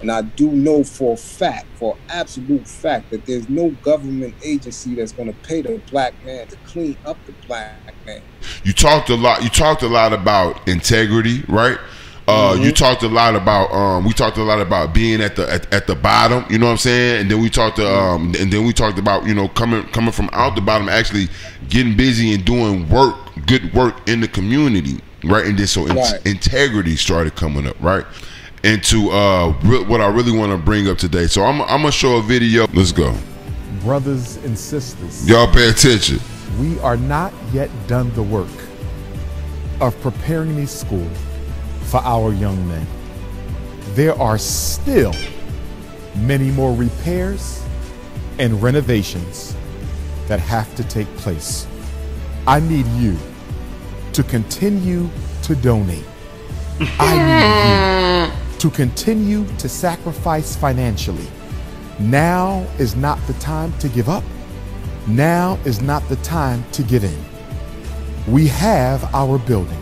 And I do know for a fact, for absolute fact, that there's no government agency that's going to pay the black man to clean up the black man. You talked a lot. You talked a lot about integrity, right? You talked a lot about we talked a lot about being at the bottom. You know what I'm saying? And then we talked about, you know, coming from out the bottom, actually getting busy and doing work, good work in the community, right? And then so integrity started coming up, right? Into what I really want to bring up today. So I'm gonna show a video. Let's go. Brothers and sisters, y'all pay attention. We are not yet done the work of preparing a school for our young men. There are still many more repairs and renovations that have to take place. I need you to continue to donate. I need you to continue to sacrifice financially. Now is not the time to give up. Now is not the time to give in. We have our building,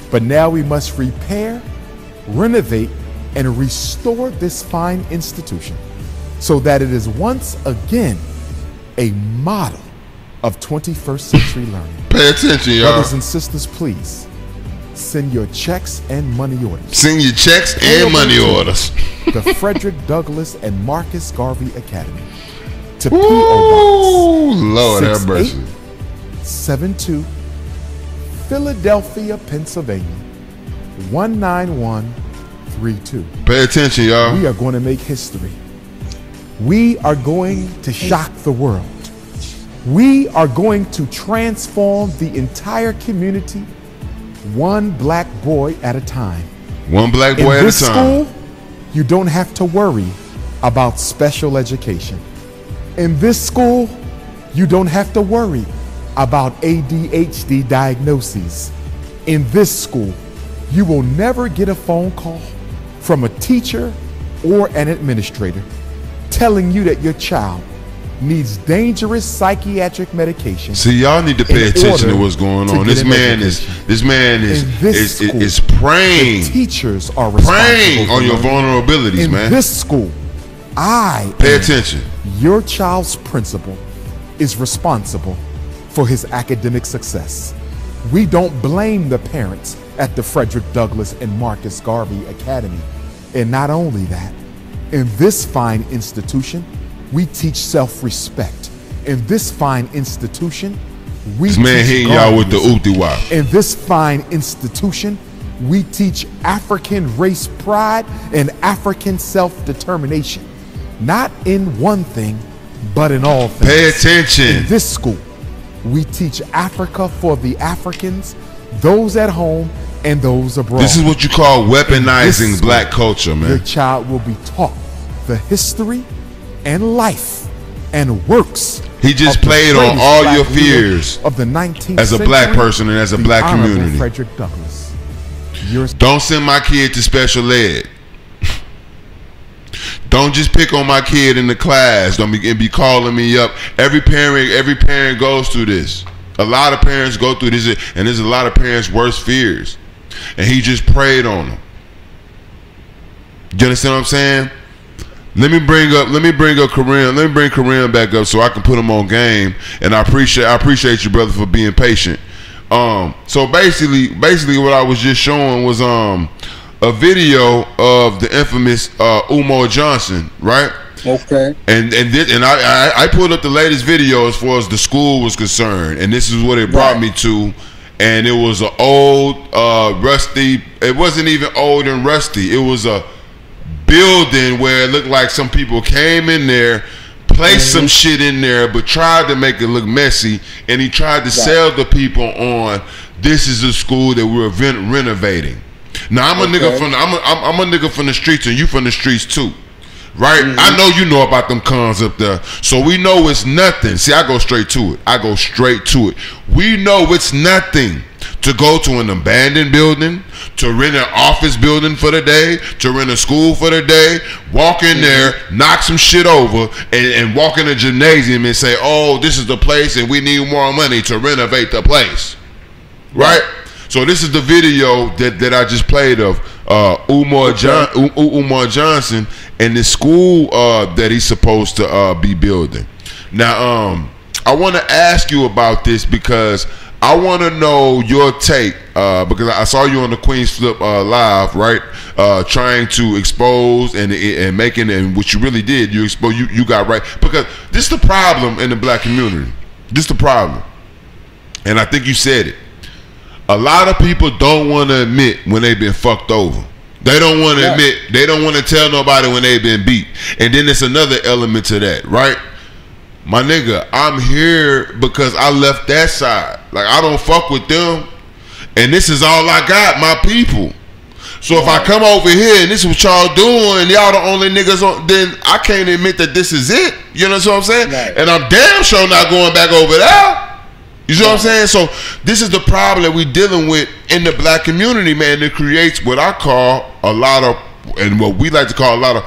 but now we must repair, renovate, and restore this fine institution so that it is once again a model of 21st century learning. Pay attention, y'all. Brothers and sisters, please send your checks and money orders. Send your checks and money orders. The Frederick Douglass and Marcus Garvey Academy. To P.O. Box. Lord have mercy. 72, Philadelphia, Pennsylvania, 19132. Pay attention, y'all. We are going to make history. We are going to shock the world. We are going to transform the entire community, one black boy at a time. One black boy at a time. In this school, you don't have to worry about special education. In this school, you don't have to worry about ADHD diagnoses. In this school, you will never get a phone call from a teacher or an administrator telling you that your child needs dangerous psychiatric medication. See, y'all need to pay attention to what's going on. This man is preying. The teachers are preying on your vulnerabilities, man. In this school, pay attention. Your child's principal is responsible for his academic success. We don't blame the parents at the Frederick Douglass and Marcus Garvey Academy. And not only that, in this fine institution, we teach self-respect. In this fine institution, we teach y'all with the oopty-wop. In this fine institution, we teach African race pride and African self-determination. Not in one thing, but in all things. Pay attention. In this school, we teach Africa for the Africans, those at home and those abroad. This is what you call weaponizing black culture, man. Your child will be taught the history and life and works. He just played on all your fears of the 19th as a black person and as a black community. Frederick Douglass. Don't send my kid to special ed. Don't just pick on my kid in the class. Don't be calling me up. Every parent goes through this. A lot of parents go through this, and there's a lot of parents' worst fears. And he just preyed on them. You understand what I'm saying? Let me bring up Karim. Let me bring Karim back up so I can put him on game. And I appreciate you, brother, for being patient. So basically what I was just showing was a video of the infamous Umar Johnson, right? Okay. And I pulled up the latest video as far as the school was concerned, and this is what it brought me to. And it was an old, rusty. It wasn't even old and rusty. It was a building where it looked like some people came in there, placed some shit in there, but tried to make it look messy. And he tried to sell the people on, this is a school that we're renovating. Now I'm a nigga from the streets, and you from the streets too, right? I know you know about them cons up there, so we know it's nothing. See, I go straight to it. We know it's nothing to go to an abandoned building, to rent an office building for the day, to rent a school for the day, walk in there, knock some shit over, and walk in a gymnasium and say, oh, this is the place and we need more money to renovate the place, right? So this is the video that I just played of Umar Johnson and the school that he's supposed to be building. Now, I want to ask you about this because I want to know your take because I saw you on the Queen's Flip live, right? Trying to expose and making, and what you really did, you got right, because this is the problem in the black community. This is the problem, and I think you said it. A lot of people don't want to admit when they've been fucked over. They don't want to admit. They don't want to tell nobody when they've been beat. And then there's another element to that, right? My nigga, I'm here because I left that side. Like, I don't fuck with them, and this is all I got, my people. So if I come over here and this is what y'all doing, and y'all the only niggas on, then I can't admit that this is it. You know what I'm saying? Right. And I'm damn sure not going back over there. You see what I'm saying? So this is the problem that we're dealing with in the black community, man. It creates what I call a lot of, and what we like to call a lot of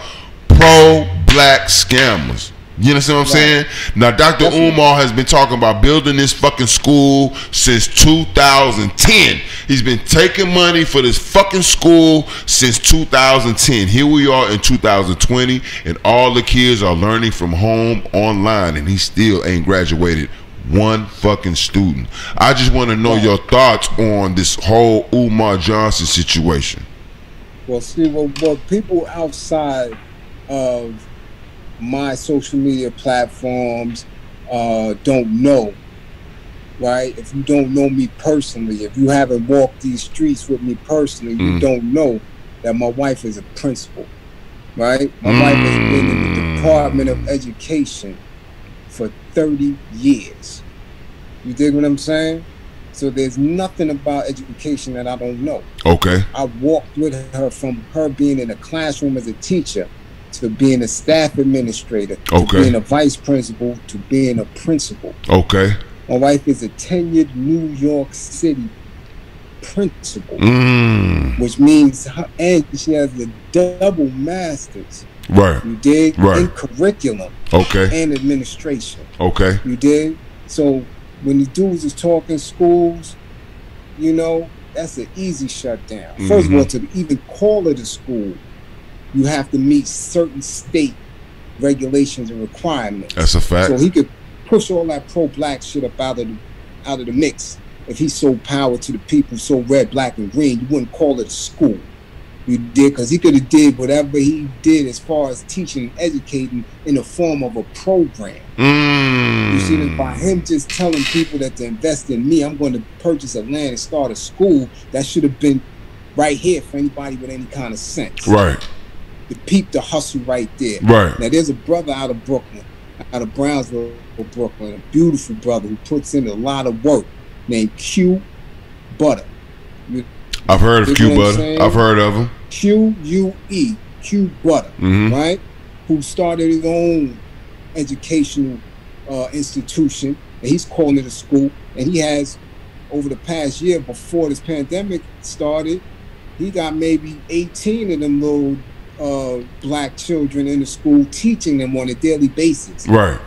pro-black scammers. You understand what I'm saying? Now, Dr. Umar has been talking about building this fucking school since 2010. He's been taking money for this fucking school since 2010. Here we are in 2020, and all the kids are learning from home online, and he still ain't graduated one fucking student. I just want to know your thoughts on this whole Umar Johnson situation. Well, see, what people outside of my social media platforms don't know, right? If you don't know me personally, if you haven't walked these streets with me personally, you don't know that my wife is a principal, right? My wife has been in the Department of Education for 30 years. You dig what I'm saying? So there's nothing about education that I don't know. Okay. I walked with her from her being in a classroom as a teacher to being a staff administrator, to being a vice principal, to being a principal. Okay. My wife is a tenured New York City principal, which means and she has a double master's. Right. You dig? Right. In curriculum. Okay. And administration. Okay. You dig? So when the dudes is talking schools, you know, that's an easy shutdown. First of all, to even call it a school, you have to meet certain state regulations and requirements. That's a fact. So he could push all that pro-black shit up out of the mix. If he sold power to the people, so red, black, and green, you wouldn't call it a school. You did, because he could have did whatever he did as far as teaching and educating in the form of a program. You see, that by him just telling people that to invest in me, I'm going to purchase a land and start a school, that should have been right here for anybody with any kind of sense. Right. To peep the hustle right there. Right. Now, there's a brother out of Brooklyn, out of Brownsville, Brooklyn, a beautiful brother who puts in a lot of work, named Q Butter. I've heard of Q Butter. I've heard of him. Q-U-E, Q Butter, right? Who started his own educational institution, and he's calling it a school. And he has, over the past year, before this pandemic started, he got maybe 18 of them little black children in the school, teaching them on a daily basis. Right.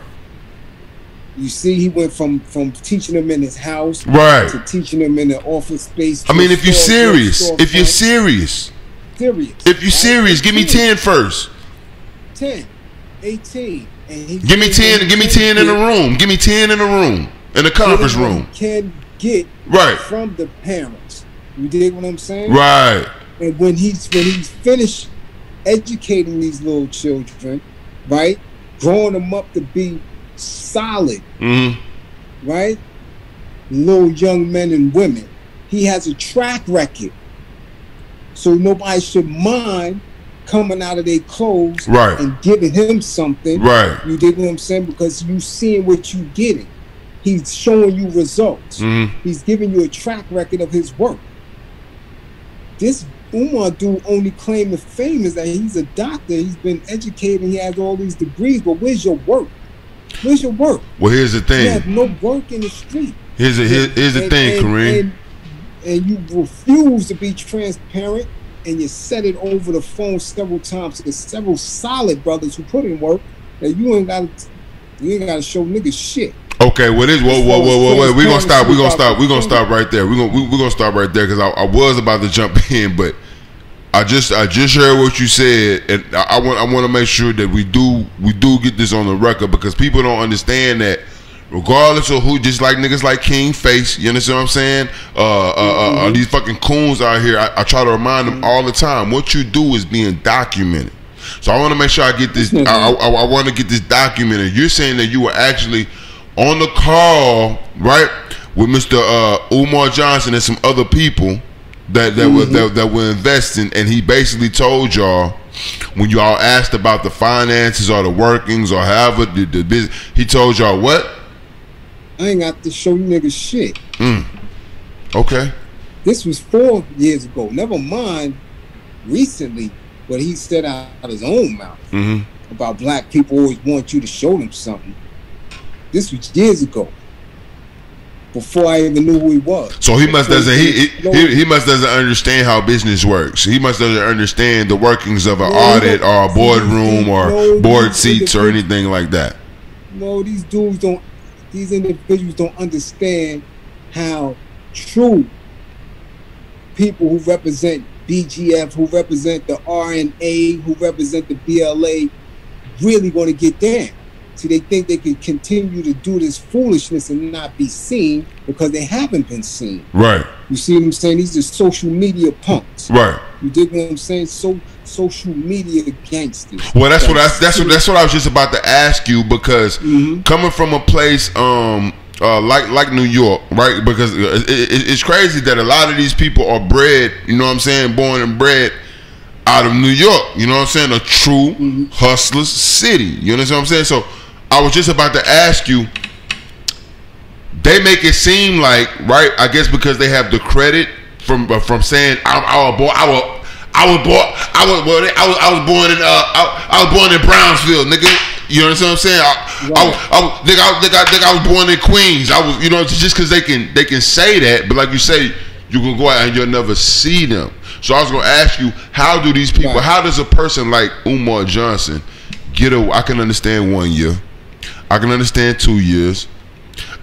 You see, he went from teaching them in his house, to teaching them in the office space. I mean, if you're serious, if you're serious, give me 10 first. 10, 18, and give me 10. Give me 10 in the room. Give me 10 in the room, in the conference room. Can get from the parents. You dig what I'm saying? Right. And when he's finished educating these little children, right, growing them up to be solid, right, little young men and women, he has a track record, so nobody should mind coming out of their clothes and giving him something. Right. You dig what I'm saying? Because you seeing what you getting. He's showing you results. He's giving you a track record of his work. This Umar dude only claim to fame is that he's a doctor, he's been educated, he has all these degrees, but where's your work? Where's your work? Well, here's the thing. You have no work in the street. Here's the thing, Karim. And you refuse to be transparent, and you said it over the phone several times. There's several solid brothers who put in work that you ain't gotta show niggas shit. Okay, what is whoa, we're gonna stop right there. We're gonna stop right there because I was about to jump in, but I just heard what you said, and I want to make sure that we do get this on the record, because people don't understand that regardless of who, just like niggas like King Face, you understand what I'm saying? These fucking coons out here, I try to remind them all the time, what you do is being documented. So I want to make sure I get this. I want to get this documented. You're saying that you were actually on the call, right, with Mr. Umar Johnson and some other people that were investing, and he basically told y'all, when y'all asked about the finances or the workings or however the business, he told y'all what? I ain't got to show you niggas shit. Okay. This was 4 years ago. Never mind recently, but he said out of his own mouth about black people always want you to show them something. This was years ago, before I even knew who he was. So he must doesn't understand how business works. He must doesn't understand the workings of an audit or a boardroom or board seats or anything like that. No, these dudes don't. These individuals don't understand how true people who represent BGF, who represent the RNA, who represent the BLA, really going to get down. See, they think they can continue to do this foolishness and not be seen because they haven't been seen. Right. You see what I'm saying? These are social media punks. Right. You dig what I'm saying? Social media gangsters. Well, that's what I was just about to ask you, because coming from a place like New York, right? Because it's crazy that a lot of these people are bred, you know what I'm saying, born and bred out of New York, you know what I'm saying, a true hustler's city. You understand what I'm saying? So I was just about to ask you, they make it seem like, right, I guess because they have the credit from saying I was born in Brownsville, nigga. You understand what I'm saying? I was born in Queens. I was, you know, just because they can say that, but like you say, you can go out and you'll never see them. So I was gonna ask you, how do these people? How does a person like Umar Johnson get a? I can understand 1 year. I can understand 2 years.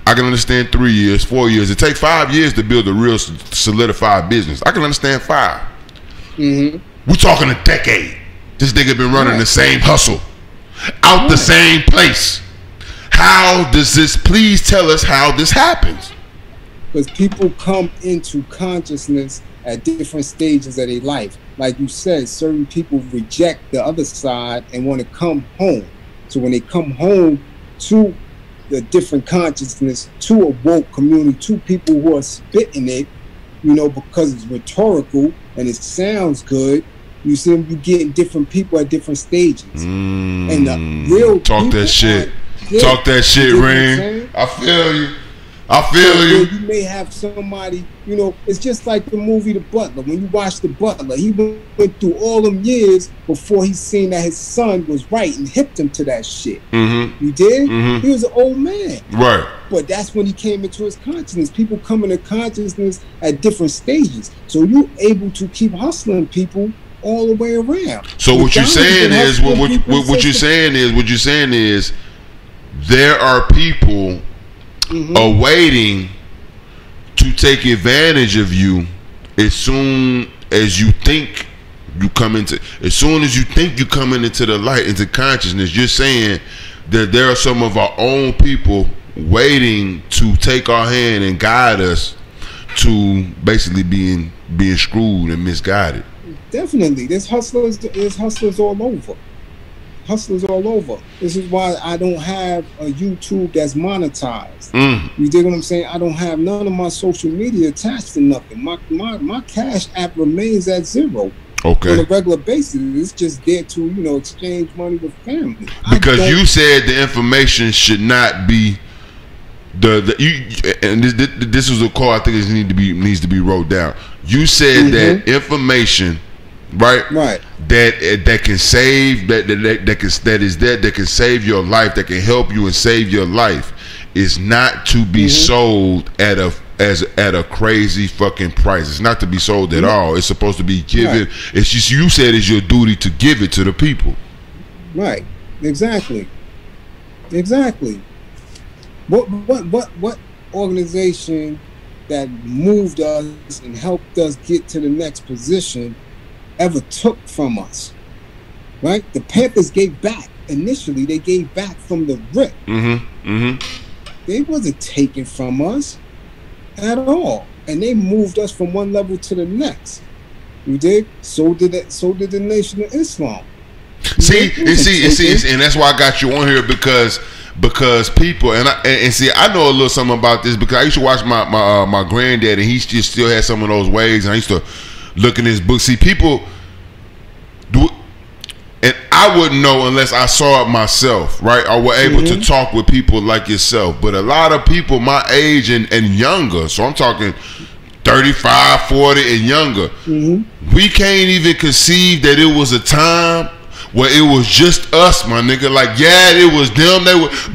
I can understand 3 years, 4 years. It takes 5 years to build a real solidified business. I can understand 5. We're talking a decade. This nigga been running the same hustle, out the same place. How does this? Please tell us how this happens. Because people come into consciousness at different stages of their life. Like you said, certain people reject the other side and want to come home. So when they come home to the different consciousness, to a woke community, to people who are spitting it, you know, because it's rhetorical and it sounds good, you see them, you getting different people at different stages. And the real talk that shit. Talk that shit, Ring. I feel you. I feel you. You may have somebody, you know, it's just like the movie The Butler. When you watch The Butler, he went through all them years before he seen that his son was right and hipped him to that shit. You did? He was an old man. Right. But that's when he came into his consciousness. People come into consciousness at different stages. So you're able to keep hustling people all the way around. So what you're saying is, what you're saying is, there are people awaiting to take advantage of you as soon as you think you come into, coming into the light, into consciousness. You're saying that there are some of our own people waiting to take our hand and guide us to basically being screwed and misguided. Definitely, there's hustlers all over. Hustlers all over. This is why I don't have a YouTube that's monetized. You dig what I'm saying? I don't have none of my social media attached to nothing. My Cash App remains at 0. Okay. On a regular basis. It's just there to, you know, exchange money with family. Because you said the information should not be this was a call I think it needs to be wrote down. You said that information, right, that can save, that can save your life, that can help you and save your life, is not to be sold at a crazy fucking price. It's not to be sold at all. It's supposed to be given. It's just, you said it's your duty to give it to the people. Right. Exactly. What organization that moved us and helped us get to the next position ever took from us, right? The Panthers gave back. Initially, they gave back from the rip. They wasn't taken from us at all. And they moved us from one level to the next. You dig? So did the Nation of Islam. See, and that's why I got you on here because people and see, I know a little something about this because I used to watch my granddad, and he just still had some of those ways, and I used to look in his book. See, people do, and I wouldn't know unless I saw it myself, right? Or were able to talk with people like yourself. But a lot of people my age and younger, so I'm talking 35, 40 and younger, we can't even conceive that it was a time where it was just us, my nigga. Like, yeah, it was them,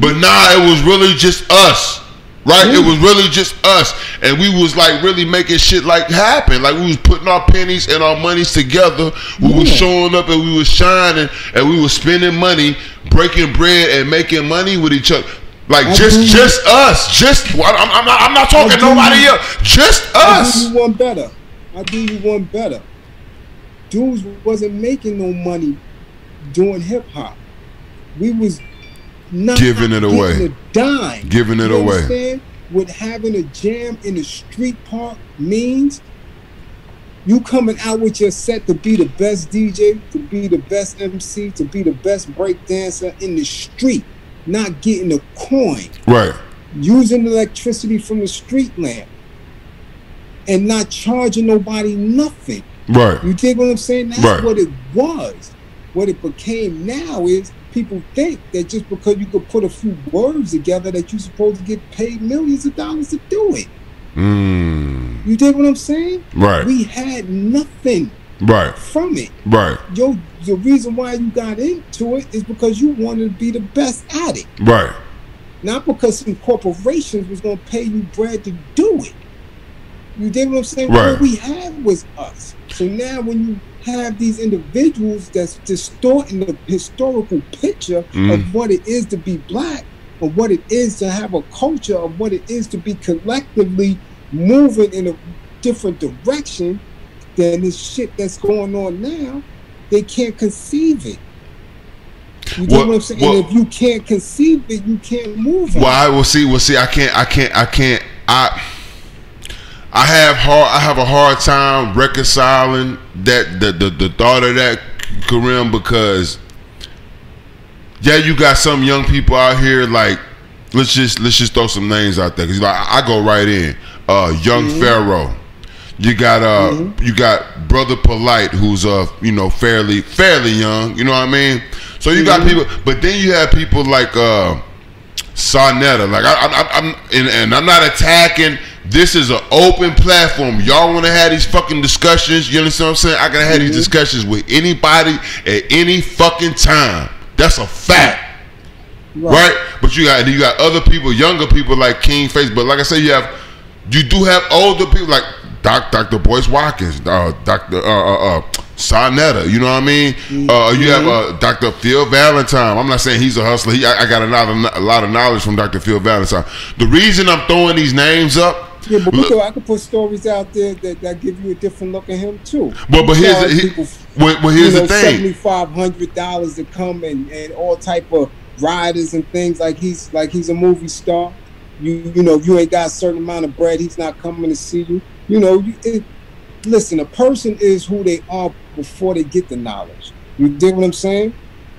but nah, it was really just us, right? It was really just us, and we was like really making shit like happen. Like we was putting our pennies and our monies together. We was showing up and we was shining, and we was spending money, breaking bread and making money with each other. Like just us. I'm not talking nobody else. Just us. I do you one better. Dudes wasn't making no money doing hip hop. We was not giving it away. A dime. Giving it away. Understand? What having a jam in the street park means, you coming out with your set to be the best DJ, to be the best MC, to be the best break dancer in the street, not getting a coin. Right. Using electricity from the street lamp and not charging nobody nothing. Right. You dig what I'm saying? That's what it was. What it became now is people think that just because you could put a few words together that you're supposed to get paid millions of dollars to do it. You dig what I'm saying? Right. We had nothing from it. Right. The reason why you got into it is because you wanted to be the best at it. Right. Not because some corporations was going to pay you bread to do it. You dig what I'm saying? Right. What we had was us. So now when you have these individuals that's distorting the historical picture of what it is to be black, of what it is to have a culture, of what it is to be collectively moving in a different direction than this shit that's going on now, they can't conceive it. You know what I'm saying? And if you can't conceive it, you can't move it. We'll see. I have a hard time reconciling that the thought of that, Karim, because you got some young people out here, like let's just throw some names out there, because like I go right in. Young Pharaoh, you got Brother Polite, who's fairly young, you know what I mean? So you got people, but then you have people like Sarnetta. Like I'm not attacking. This is an open platform. Y'all want to have these fucking discussions? You understand what I'm saying? I can have these discussions with anybody at any fucking time. That's a fact, right? But you got other people, younger people like King Face. But like I said, you do have older people like Dr. Boyce Watkins, Dr. Sarnetta. You know what I mean? You have Dr. Phil Valentine. I'm not saying he's a hustler. I got a lot of knowledge from Dr. Phil Valentine. The reason I'm throwing these names up. Yeah, but I could put stories out there that give you a different look at him too. But here's the thing: $7,500 to come and all type of riders and things, like he's a movie star. You know, if you ain't got a certain amount of bread, he's not coming to see you. You know, listen, a person is who they are before they get the knowledge. You dig what I'm saying?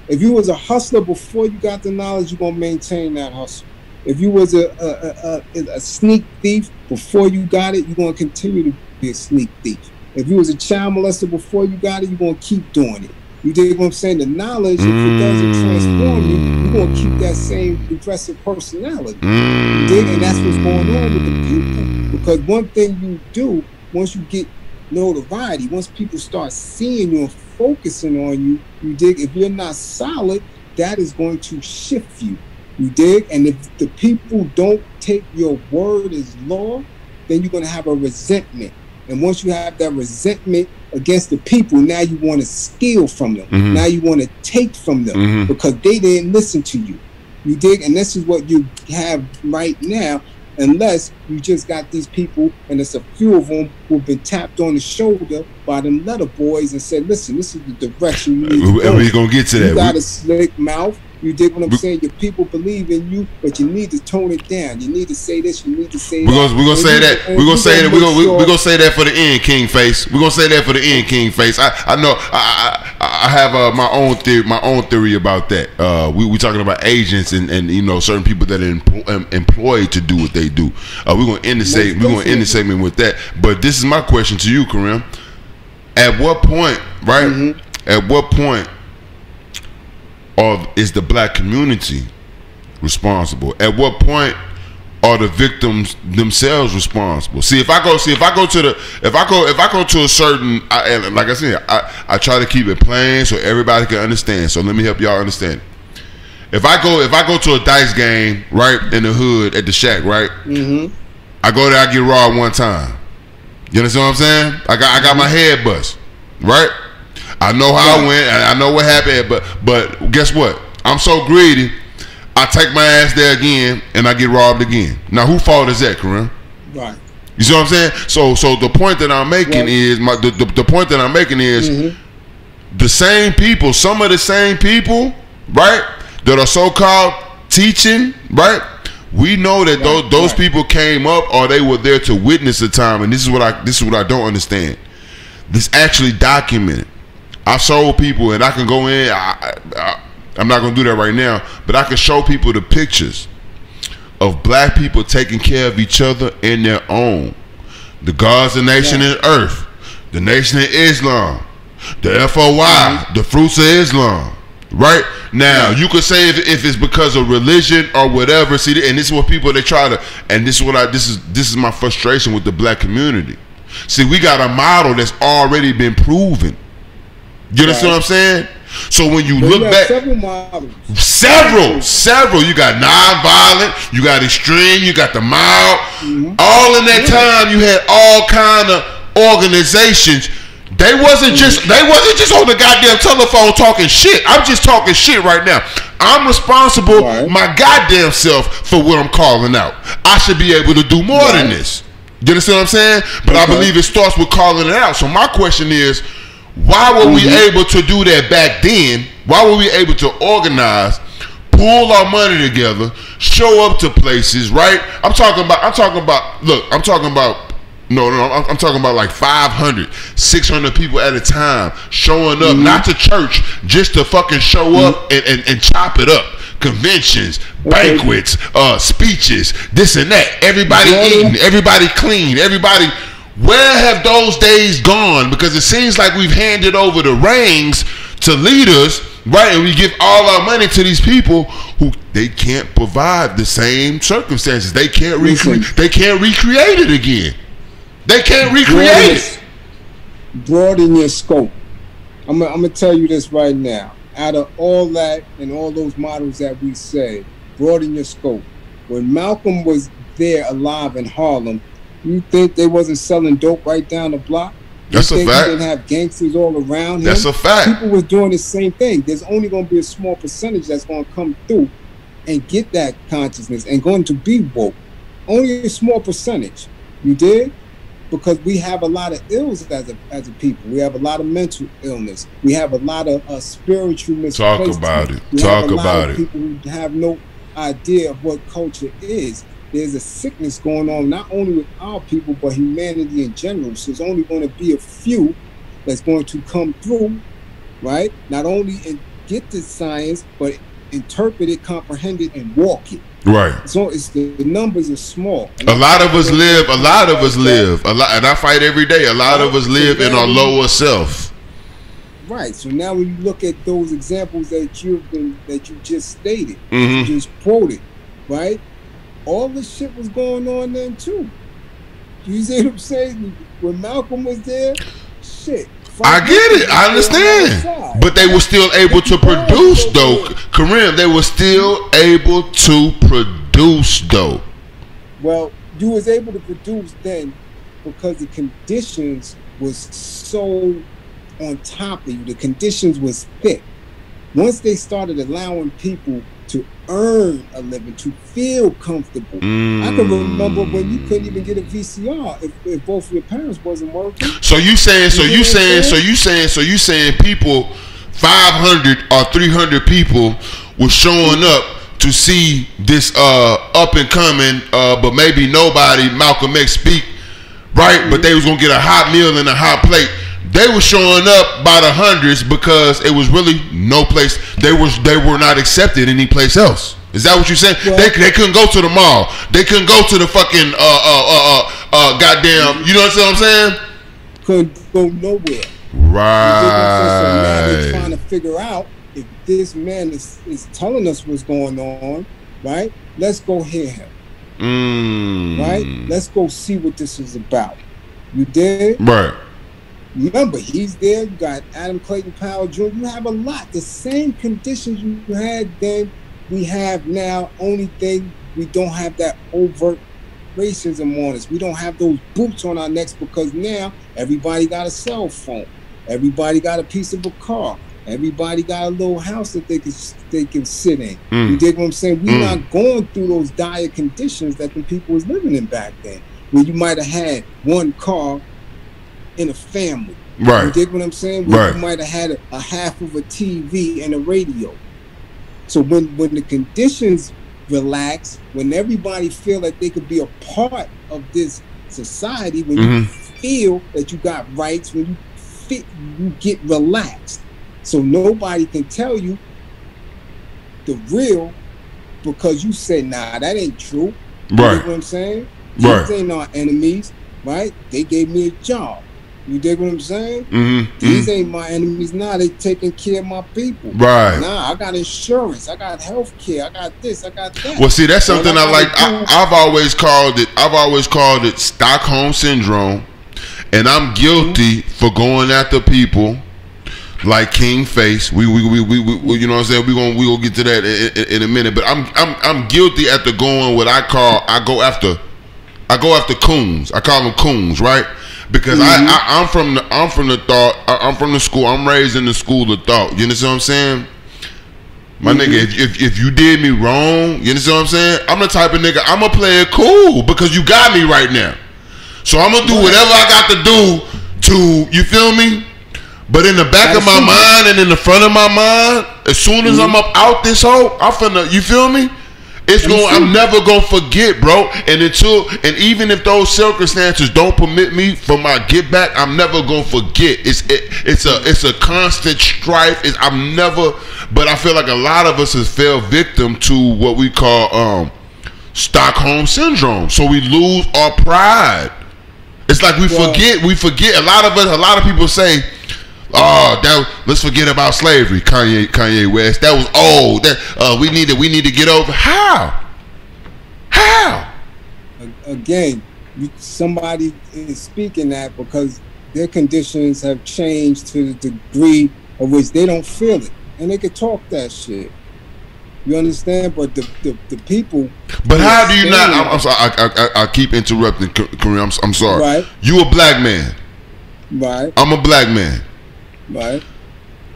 If you was a hustler before you got the knowledge, you're gonna maintain that hustle. If you was a sneak thief before you got it, you're gonna continue to be a sneak thief. If you was a child molester before you got it, you're gonna keep doing it. You dig what I'm saying? The knowledge, if it doesn't transform you, you're gonna keep that same aggressive personality. You dig? And that's what's going on with the people. Because one thing you do, once you get notoriety, once people start seeing you and focusing on you, you dig? If you're not solid, that is going to shift you. You dig? And if the people don't take your word as law, then you're going to have a resentment. And once you have that resentment against the people, now you want to steal from them. Now you want to take from them because they didn't listen to you. You dig? And this is what you have right now. unless you just got these people, and it's a few of them who've been tapped on the shoulder by them letter boys and said, listen, this is the direction you need to go. We're going to get to that. You got a slick mouth. You dig what I'm saying? Your people believe in you, but you need to tone it down. You need to say this. You need to say that. We're gonna say that. We're gonna say that. We're gonna say that for the end, King Face. We're gonna say that for the end, King Face. I know. I have my own theory. My own theory about that. We talking about agents and you know certain people that are employed to do what they do. We're gonna end the segment. We're gonna end the segment with that. But this is my question to you, Karim. At what point, right? At what point? Or is the black community responsible? At what point are the victims themselves responsible? See, if I go to a certain, like I said, I try to keep it plain so everybody can understand. So let me help y'all understand. If I go to a dice game, right, in the hood at the shack, right, I go there, I get robbed one time. You understand what I'm saying? I got my head bust, right? I know how I went, and I know what happened, but guess what? I'm so greedy, I take my ass there again, and I get robbed again. Now, whose fault is that, Karim? Right. You see what I'm saying? So the point that I'm making is the point that I'm making is the same people, some of the same people, right, that are so-called teaching, right? We know that those people came up or they were there to witness the time, and this is what I don't understand. This actually documented. I showed people, and I can go in. I'm not gonna do that right now, but I can show people the pictures of black people taking care of each other in their own. The God's the nation in earth, the Nation of Islam, the FOI, the Fruits of Islam. Right now, you could say if it's because of religion or whatever. See, and this is what people they try to, and this is my frustration with the black community. See, we got a model that's already been proven. You understand what I'm saying? So when you look back, several models. Several. You got non-violent, you got extreme, you got the mild. All in that time, you had all kind of organizations. They wasn't just on the goddamn telephone talking shit. I'm just talking shit right now. I'm responsible, my goddamn self, for what I'm calling out. I should be able to do more than this. You understand what I'm saying? But I believe it starts with calling it out. So my question is, why were we able to do that back then? Why were we able to organize, pull our money together, show up to places, right? I'm talking about like 500, 600 people at a time showing up, not to church, just to fucking show up and chop it up. Conventions, banquets, speeches, this and that. Everybody eating, everybody clean, everybody. Where have those days gone? Because it seems like we've handed over the reins to leaders, right? And we give all our money to these people who they can't provide the same circumstances. They can't recreate it again. They can't recreate it. Broaden your scope. I'm gonna tell you this right now. Out of all that and all those models that we say, broaden your scope. When Malcolm was there alive in Harlem, you think they wasn't selling dope right down the block? That's a fact. They didn't have gangsters all around him? That's a fact. People was doing the same thing. There's only going to be a small percentage that's going to come through and get that consciousness and going to be woke. Only a small percentage. You did? Because we have a lot of ills as a people. We have a lot of mental illness. We have a lot of spiritual misplacement. Talk about it. Talk about it. People who have no idea of what culture is. There's a sickness going on, not only with our people, but humanity in general. So there's only going to be a few that's going to come through, right? Not only get the science, but interpret it, comprehend it, and walk it. Right. So it's the numbers are small. A lot of us live, and I fight every day. A lot of us live in our lower self. Right. So now when you look at those examples that you just stated, you just quoted, right? All this shit was going on then too. You see what I'm saying? When Malcolm was there, shit. I get it. I understand. But they were still able to produce, though. Karim, they were still able to produce, though. Well, you was able to produce then because the conditions was so on top of you. The conditions was thick. Once they started allowing people to earn a living, to feel comfortable. I can remember when you couldn't even get a VCR if both of your parents wasn't working. So you saying people 500 or 300 people were showing up to see this up and coming, but maybe nobody Malcolm X speak, right? But they was gonna get a hot meal and a hot plate. They were showing up by the hundreds because it was really no place. They were not accepted any place else. Is that what you're saying? Well, they couldn't go to the mall. They couldn't go to the fucking goddamn. You know what I'm saying? Couldn't go nowhere. Right. So now they're trying to figure out if this man is telling us what's going on, right? Let's go hear him. Right? Let's go see what this is about. You did? Right. Remember, he's there. You got Adam Clayton Powell Jr. You have a lot. The same conditions you had then, we have now. Only thing, we don't have that overt racism on us. We don't have those boots on our necks because now everybody got a cell phone. Everybody got a piece of a car. Everybody got a little house that they can sit in. You dig what I'm saying? We're not going through those dire conditions that the people was living in back then, where you might have had one car in a family. Right. You dig what I'm saying? Where you might have had a half of a TV and a radio. So when the conditions relax, when everybody feel that they could be a part of this society, when you feel that you got rights, when you fit, you get relaxed. So nobody can tell you the real because you said, nah, that ain't true. You know what I'm saying? These ain't our enemies, right? They gave me a job. You dig what I'm saying? These ain't my enemies. Nah, they taking care of my people. Right. Nah, I got insurance. I got health care. I got this. I got that. Well, see, that's something I like. I've always called it Stockholm Syndrome. And I'm guilty for going after people like King Face. We you know what I'm saying? We gonna get to that in a minute. But I'm guilty after going what I go after coons. I call them coons, right? Because I'm from the school. I'm raised in the school of thought. You understand what I'm saying? My nigga, if you did me wrong, you understand what I'm saying? I'm the type of nigga, I'm gonna play it cool because you got me right now. So I'm gonna do whatever I got to do to, you feel me? But in the back of my mind and in the front of my mind, as soon as I'm up out this hole, I'm finna, you feel me? I'm never gonna forget, bro. And even if those circumstances don't permit me for my get back, I'm never gonna forget. It's a constant strife. But I feel like a lot of us has fell victim to what we call Stockholm Syndrome. So we lose our pride. It's like we forget. A lot of people say, let's forget about slavery. Kanye West. That was old. We need to get over. How? Again, somebody is speaking that because their conditions have changed to the degree of which they don't feel it, and they can talk that shit. You understand? But the people. But how do you not? I'm sorry. I keep interrupting, Karim. I'm sorry. Right. You a black man. Right. I'm a black man. Right.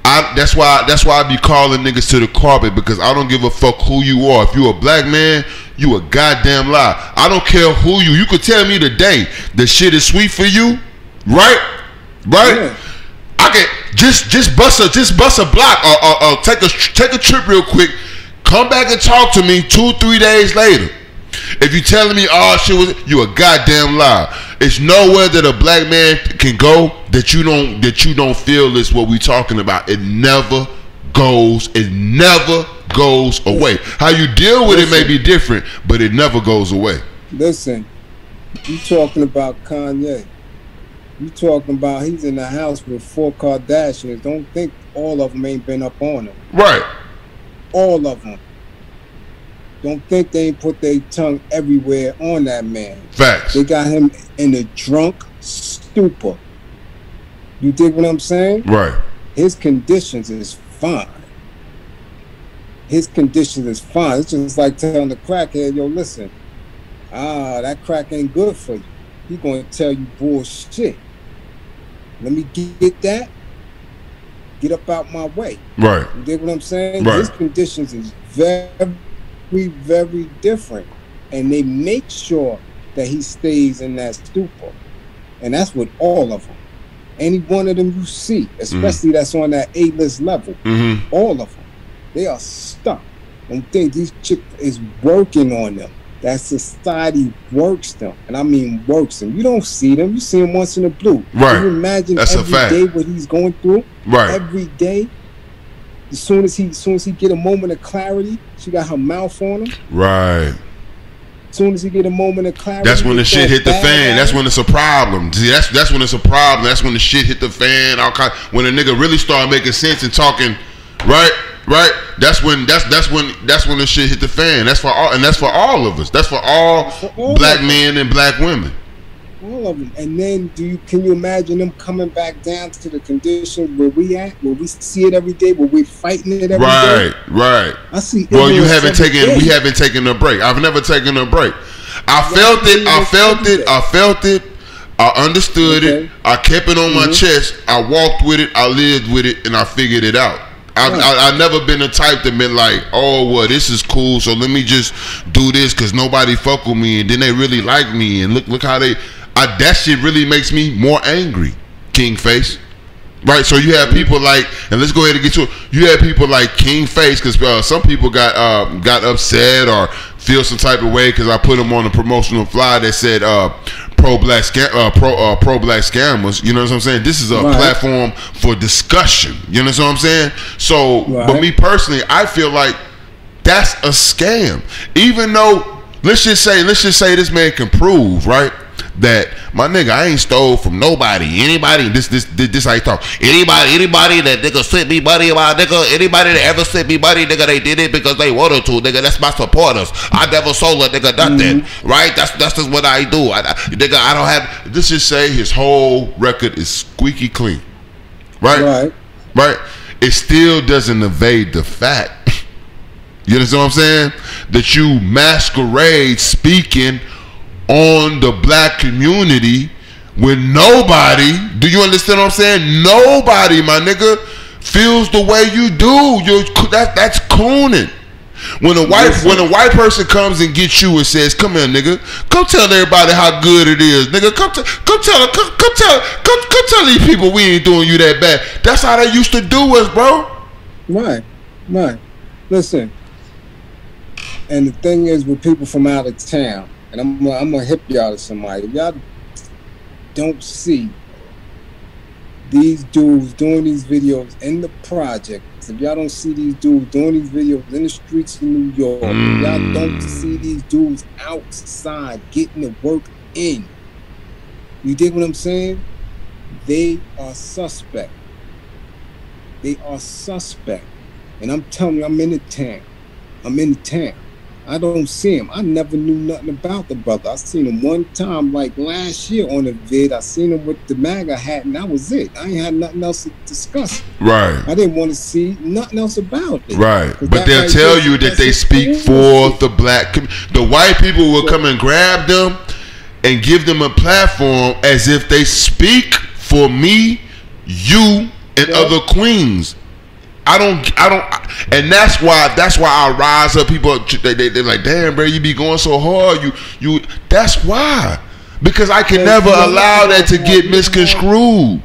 That's why I be calling niggas to the carpet because I don't give a fuck who you are. If you a black man, you a goddamn lie. I don't care who you. You could tell me today the shit is sweet for you, right? Yeah. I can just bust a block or take a trip real quick. Come back and talk to me 2-3 days later. If you telling me shit was, you a goddamn lie. It's nowhere that a black man can go that you don't feel this what we talking about. It never goes away. How you deal with it may be different, but it never goes away. Listen, you talking about Kanye. You talking about he's in the house with 4 Kardashians. Don't think all of them ain't been up on him. Right. All of them. Don't think they ain't put their tongue everywhere on that man. Facts. They got him in a drunk stupor. You dig what I'm saying? Right. His conditions is fine. It's just like telling the crackhead, yo, listen, that crack ain't good for you. He gonna tell you bullshit. Let me get that. get up out my way. Right. You dig what I'm saying? Right. His conditions is very, very different, and they make sure that he stays in that stupor, and that's with all of them. Any one of them you see, especially that's on that A-list level, all of them, they are stuck. And think these chicks is working on them. That society works them, and I mean works them. You don't see them; you see them once in a blue. Right. Can you imagine that's every day what he's going through? Right. Every day. As soon as he get a moment of clarity, she got her mouth on him. Right. As soon as he get a moment of clarity, that's when the shit hit the fan. That's when it's a problem. See, that's when it's a problem. That's when the shit hit the fan. When a nigga really start making sense and talking, right. That's when the shit hit the fan. That's for all, and that's for all of us. That's for all black men and black women. All of them. And then can you imagine them coming back down to the conditions where we at, where we see it every day, where we're fighting it every day? Right. I see. Well, we haven't taken a break. I've never taken a break. I felt it. I understood it. I kept it on my chest. I walked with it. I lived with it, and I figured it out. I've never been the type that been like, oh, well, this is cool, so let me just do this because nobody fuck with me, and then they really like me, and look how they. That shit really makes me more angry, King Face. Right, so you have people like, and let's go ahead and get to it. You have people like King Face, because some people got upset or feel some type of way because I put them on a promotional flyer that said pro-black scammers. You know what I'm saying? This is a platform for discussion. You know what I'm saying? So, but me personally, I feel like that's a scam. Even though, let's just say this man can prove, right, that my nigga, I ain't stole from nobody. Anybody, this how he talk. Anybody that nigga sent me money, my nigga, anybody that ever sent me money, nigga, they did it because they wanted to, nigga. That's my supporters. I never sold a nigga nothing, right? That's just what I do. Nigga, I don't have. Let's just say his whole record is squeaky clean, right? It still doesn't evade the fact. You understand what I'm saying? That you masquerade speaking on the black community when nobody, do you understand what I'm saying? Nobody, my nigga, feels the way you do. That's cooning. When a white person comes and gets you and says, "Come here, nigga, come tell everybody how good it is, nigga. Come tell these people we ain't doing you that bad." That's how they used to do us, bro. Right. Listen, and the thing is, with people from out of town. And I'm gonna hip y'all to somebody. If y'all don't see these dudes doing these videos in the projects, if y'all don't see these dudes doing these videos in the streets of New York, if y'all don't see these dudes outside getting the work in, you dig what I'm saying? They are suspect. And I'm telling you, I'm in the town. I don't see him. I never knew nothing about the brother. I seen him one time, like last year on a vid. I seen him with the MAGA hat, and that was it. I ain't had nothing else to discuss. Right. I didn't want to see nothing else about it. Right. But they'll tell you that they speak for the black community. The white people will come and grab them and give them a platform as if they speak for me, you, and other queens. I don't, and that's why I rise up. People, they're like, damn, bro, you be going so hard. You. That's why, because I can never allow that to get misconstrued.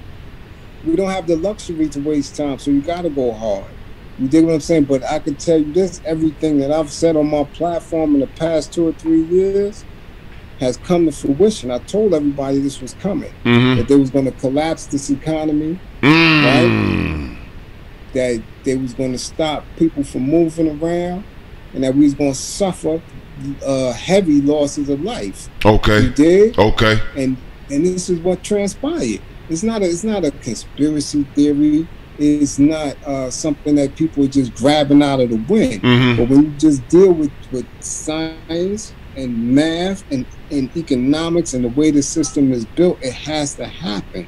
We don't have the luxury to waste time, so you gotta go hard. You dig what I'm saying? But I can tell you this: everything that I've said on my platform in the past 2 or 3 years has come to fruition. I told everybody this was coming, that they was going to collapse this economy, right? That they was going to stop people from moving around, and that we was going to suffer heavy losses of life. Okay. You did? Okay. And this is what transpired. It's not a conspiracy theory. It's not something that people are just grabbing out of the wind. But when you just deal with science and math and economics and the way the system is built, it has to happen.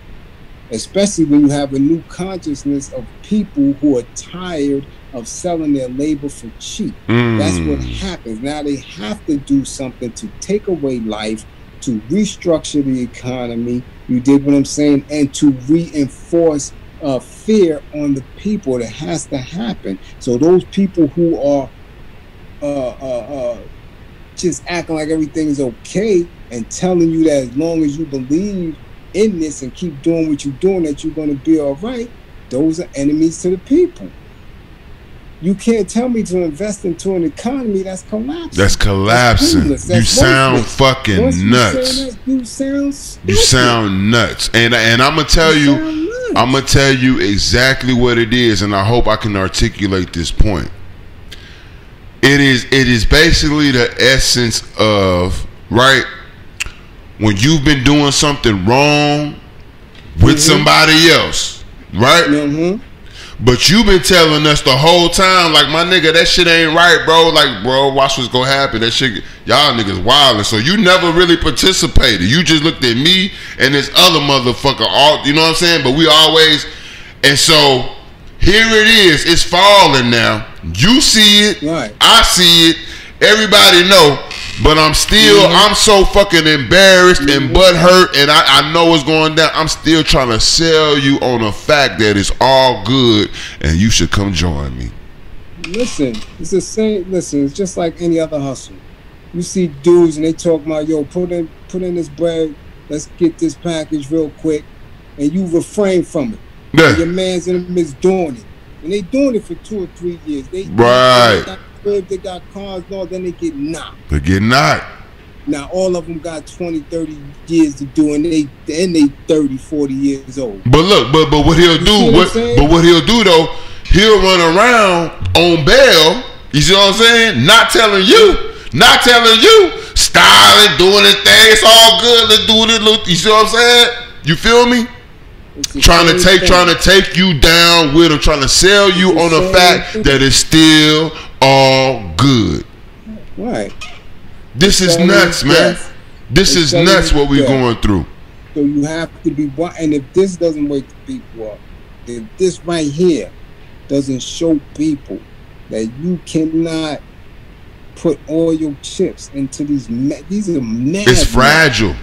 Especially when you have a new consciousness of people who are tired of selling their labor for cheap. That's what happens. Now they have to do something to take away life, to restructure the economy, you dig what I'm saying, and to reinforce fear on the people that has to happen. So those people who are just acting like everything is okay and telling you that as long as you believe in this and keep doing what you're doing, that you're going to be all right, those are enemies to the people. You can't tell me to invest into an economy that's collapsing. That's collapsing. That's you sound fucking nuts. You sound nuts. And I'm gonna tell you exactly what it is, and I hope I can articulate this point. It is basically the essence of, right, when you've been doing something wrong with somebody else, right? But you been telling us the whole time, like, my nigga, that shit ain't right, bro. Like, bro, watch what's gonna happen. That shit, y'all niggas wildin'. So you never really participated. You just looked at me and this other motherfucker, all, you know what I'm saying? But we always, and so here it is. It's falling now. You see it. Right. I see it. Everybody know. But I'm still, I'm so fucking embarrassed and butthurt, and I know what's going down. I'm still trying to sell you on the fact that it's all good and you should come join me. Listen, it's the same. Listen, it's just like any other hustle. You see dudes and they talk about, yo, put in this bread, let's get this package real quick, and you refrain from it. Yeah. Your man's in the midst doing it, and they doing it for 2 or 3 years. They got cars, no, then they get knocked. They get knocked. Now all of them got 20, 30 years to do, and they 30, 40 years old. But look, but what he'll do, what he'll do though, he'll run around on bail. You see what I'm saying? Not telling you, styling, doing his thing. It's all good. Let's do it. You see what I'm saying? You feel me? Trying to take you down with him, trying to sell you on the fact that it's still all good. Right. This is nuts, man. This is nuts what we're going through. So you have to be, and if this doesn't wake the people up, if this right here doesn't show people that you cannot put all your chips into these are mad. It's fragile.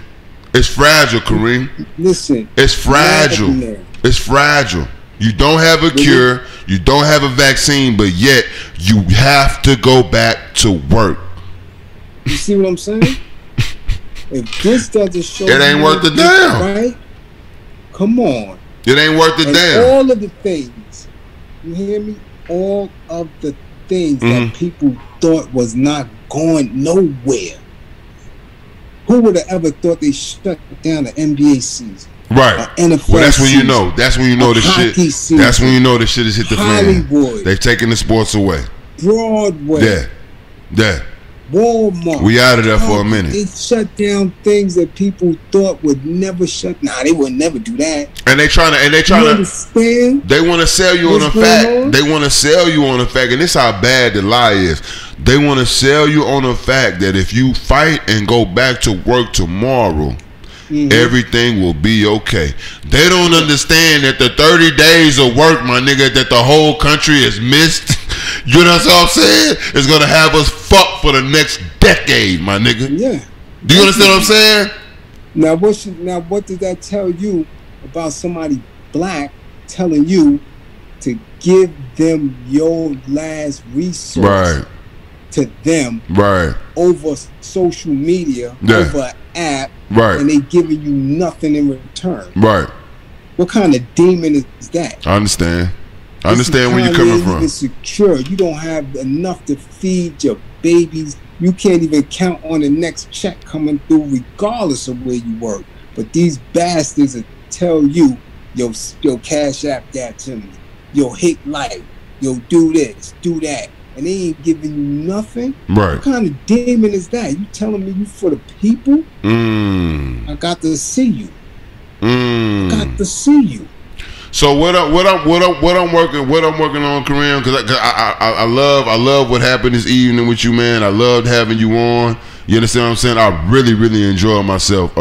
It's fragile, Karim. Listen. It's fragile. It's fragile. You don't have a cure. You don't have a vaccine, but yet you have to go back to work. You see what I'm saying? If this doesn't show, it ain't worth the damn. Right? Come on. It ain't worth the damn. All of the things, you hear me? All of the things that people thought was not going nowhere. Who would have ever thought they shut down the NBA season? Right. NFL well, that's when season, you know. That's when you know the shit. Season, that's when you know the shit has hit the Hollywood, fan. They've taken the sports away. Broadway. Yeah. Walmart. We out of there for a minute. They shut down things that people thought would never shut. Nah, they would never do that. And they trying to. Understand? They want to sell you on the fact. They want to sell you on the fact, and this is how bad the lie is. They want to sell you on the fact that if you fight and go back to work tomorrow, everything will be okay. They don't understand that the 30 days of work, my nigga, that the whole country has missed. You know what I'm saying? It's gonna have us fucked for the next decade, my nigga. Yeah. Do you understand what I'm saying? Now, what does that tell you about somebody black telling you to give them your last resource to them over social media, over an app, and they giving you nothing in return? Right. What kind of demon is that? I understand. I understand where you're coming from. Even secure. You don't have enough to feed your babies. You can't even count on the next check coming through regardless of where you work. But these bastards will tell you, yo, cash app that to me. Yo, hit like. Yo, do this, do that. And they ain't giving you nothing? Right. What kind of demon is that? You telling me you for the people? I got to see you. I got to see you. So what I'm working on, Karim, because I love what happened this evening with you, man. I loved having you on. You understand what I'm saying? I really enjoyed myself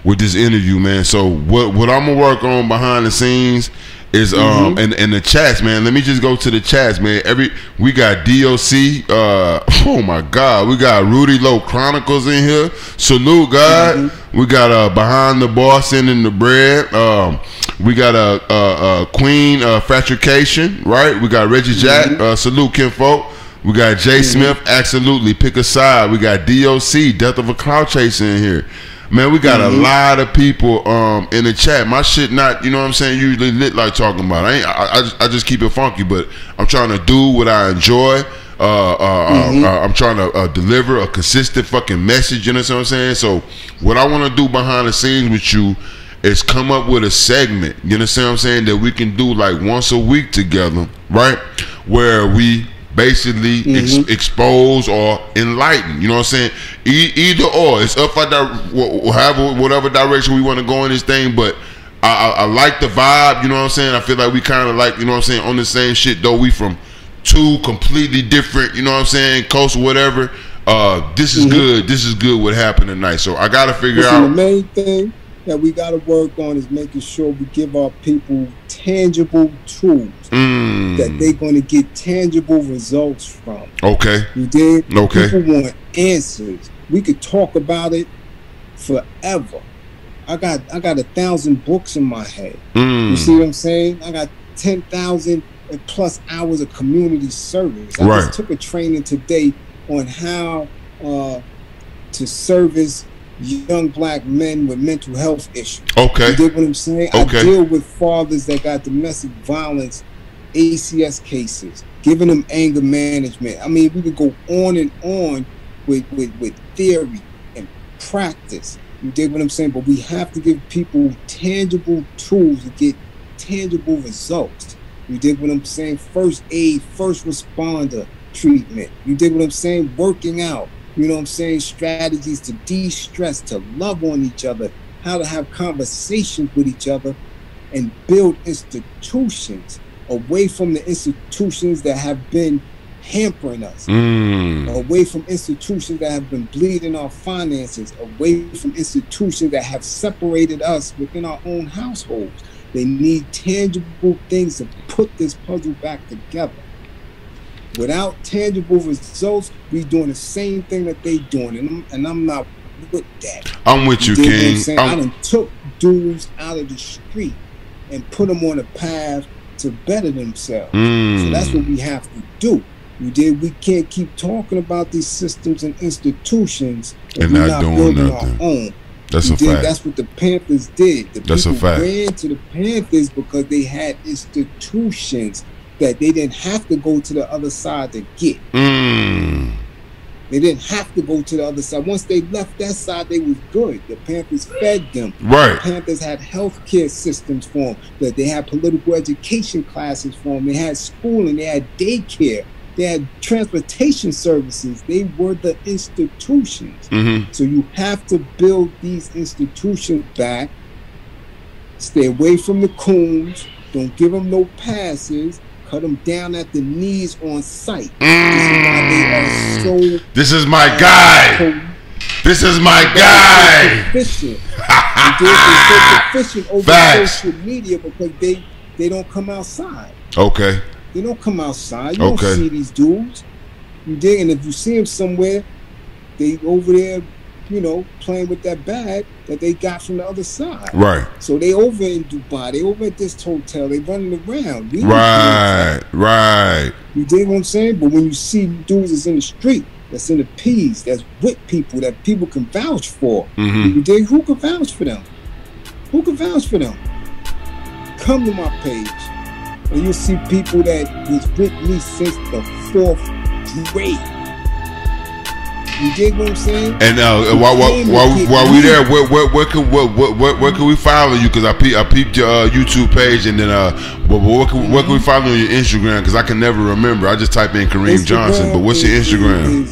with this interview, man. So what I'm gonna work on behind the scenes is and the chats, man. Let me just go to the chats, man. We got DOC, oh my God, we got Rudy Low Chronicles in here. Salute God. We got Behind the Bar Sending the Bread. We got a Queen Fatrication, right? We got Reggie Jack, salute kinfolk. We got Jay Smith, absolutely, pick a side. We got DOC, Death of a Cloud Chaser in here. Man, we got a lot of people in the chat. My shit not, you know what I'm saying, usually lit like talking about. I just keep it funky, but I'm trying to do what I enjoy. I'm trying to deliver a consistent fucking message, you know what I'm saying? So what I want to do behind the scenes with you is come up with a segment, you know what I'm saying, that we can do like once a week together, right? Where we basically expose or enlighten, you know what I'm saying? Either or, it's up for whatever direction we want to go in this thing, but I like the vibe, you know what I'm saying? I feel like we kind of like, you know what I'm saying, on the same shit, though we from two completely different, you know what I'm saying, coast or whatever. This is good. This is good what happened tonight. So I got to figure out. The main thing that we got to work on is making sure we give our people tangible tools that they're going to get tangible results from. Okay. You did? Okay. People want answers. We could talk about it forever. I got 1,000 books in my head. You see what I'm saying? I got 10,000 plus hours of community service. I just took a training today on how to service young black men with mental health issues. Okay. You dig what I'm saying? Okay. I deal with fathers that got domestic violence, ACS cases, giving them anger management. I mean, we could go on and on with theory and practice. You dig what I'm saying? But we have to give people tangible tools to get tangible results. You dig what I'm saying? First aid, first responder treatment. You dig what I'm saying? Working out. You know what I'm saying? Strategies to de-stress, to love on each other, how to have conversations with each other, and build institutions away from the institutions that have been hampering us, away from institutions that have been bleeding our finances, away from institutions that have separated us within our own households. They need tangible things to put this puzzle back together. Without tangible results, we doing the same thing that they doing, and I'm not with that. I'm with you, King. I done took dudes out of the street and put them on a path to better themselves. So that's what we have to do. We can't keep talking about these systems and institutions and not doing nothing. Our own. That's a fact. That's what the Panthers did. That's a fact. Ran to the Panthers because they had institutions that they didn't have to go to the other side to get. They didn't have to go to the other side. Once they left that side, they was good. The Panthers fed them. Right. The Panthers had healthcare systems for them. That they had political education classes for them. They had schooling. They had daycare. They had transportation services. They were the institutions. So you have to build these institutions back. Stay away from the coons. Don't give them no passes. Cut them down at the knees on sight. This is my guy. This is my guy. Efficient. They're so efficient over social media because they don't come outside. Okay. They don't come outside. You don't see these dudes. You dig? And if you see them somewhere, they over there, you know, playing with that bag that they got from the other side. Right. So they over in Dubai. They over at this hotel. They running around. Right. You dig what I'm saying? But when you see dudes that's in the street, that's in the P's, that's with people that people can vouch for. You dig? Who can vouch for them? Who can vouch for them? Come to my page. And you'll see people that was with me since the 4th grade. You dig what I'm saying? And while we there, where can we follow you? Because I peeped your YouTube page, and then where can we follow your Instagram? Because I can never remember. I just type in Kareem Johnson. But what's your Instagram?